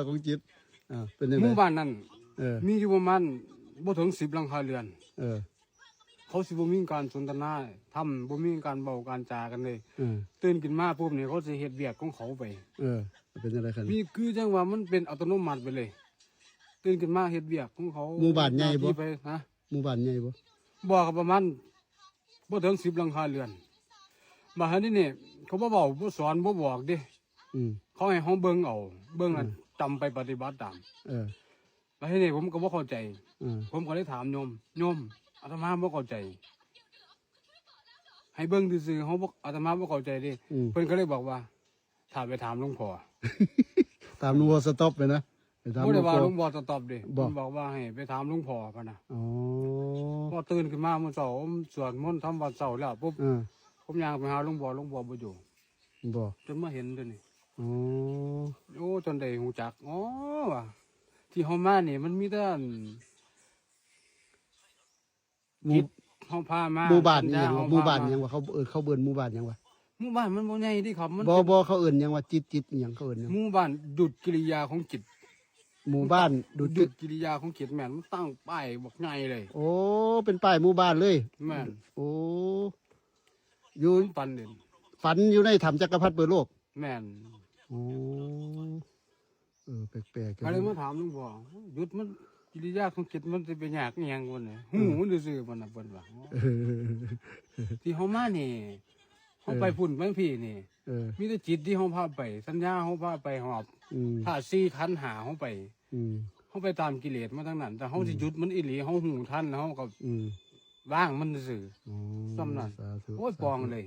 ของจิตเป็นยัง ห ไง มู่บ้านนั้น มี อยู่ประมาณบ่ถึง10หลังคาเรือน เขาสิบ่มีการสนทนาทำบ่มีการเว้าการจากันเลยตื่นขึ้นมาปุ๊บนี่เขาสิเฮ็ดเวียกของเขาไปเป็นยังไงครับมีคือจังว่ามันเป็นอัตโนมัติไปเลยตื่นขึ้นมาเฮ็ดเวียกของเขา หมู่บ้านใหญ่บ่ ไปฮะ หมู่บ้านใหญ่บ่ บ่ก็ประมาณบ่ถึง10หลังคาเรือนมาหันนี่นี่เขาบ่เว้าบ่สอนบ่บอกเด้เขาให้เฮาเบิ่งเอาเบิ่งแล้วจำไปปฏิบัติตามแล้วทีนี้ผมก็บ่เข้าใจผมก็เลยถามโยมอาตมาบ่เข้าใจให้เบิ่งซื่อๆเฮาบ่อาตมาบ่เข้าใจเด้เพิ่นก็เลยบอกว่าถ้าไปถามหลวงพ่อ ตามหลวงพ่อสต็อปไปนะไปถาม บ่ หล ได้ วง ว่า พ่อ หลวงพ่อตอบเด้เพิ่นบอกว่าให้ไปถามหลวงพ่อพะนะพอตื่นขึ้นมามื้อเช้าผมสวดมนต์ทำวัดเช้าแล้วปุ๊บผมย่างไปหาหลวงพ่อบ่อยู่ บ่ จนมาเห็นตัวนี้ อ๋อ โอ้จนได้หูจักอ๋อว่ะที่เฮามานี่มันมีแต่จิตเฮาพามา หมู่บ้านหยัง เฮ หมู่บ้าน พ หยังว่าเขาเบิ่นหมู่บ้านหยังวะ หมู่บ้านมันบ่ใหญ่ที่ครับมัน บ่เขาเอิ้นหยังว่าจิตหยังเขาเอิ้นหยัง หมู่บ้านดุจกิริยาของจิต หมู่บ้านดู ดุ จิ จ ต กิริยาของจิตแม่นมันตั้งป้ายบักใหญ่เลย โอ้เป็นป้ายหมู่บ้านเลย แม่น โอ้อยู่ ปันเด่น ฝันอยู่ในถ้ำจักรพรรดิเปิดโลก แม่น โอ้แปลกๆ ก็เลยมาถามหลวงพ่อหยุดมันกิริยาของจิตมันสิเป็นยากอีหยังบ่เนี่ยหูมันซื่อๆมันน่ะเพิ่นว่าที่เฮามานี่เฮาไปพุ่นไปพี่นี่มีแต่จิตที่เฮาพาไป สัญญาเฮาพาไปหอบถ้า4ขันธ์5เฮาไปเฮาไปตามกิเลสมาทั้งนั้นแต่เฮาสิหยุดมันอีหลีเฮาหูทันแล้วเฮาก็ว่างมันซื่อซ้ำนั้นโอ้ยปองเลย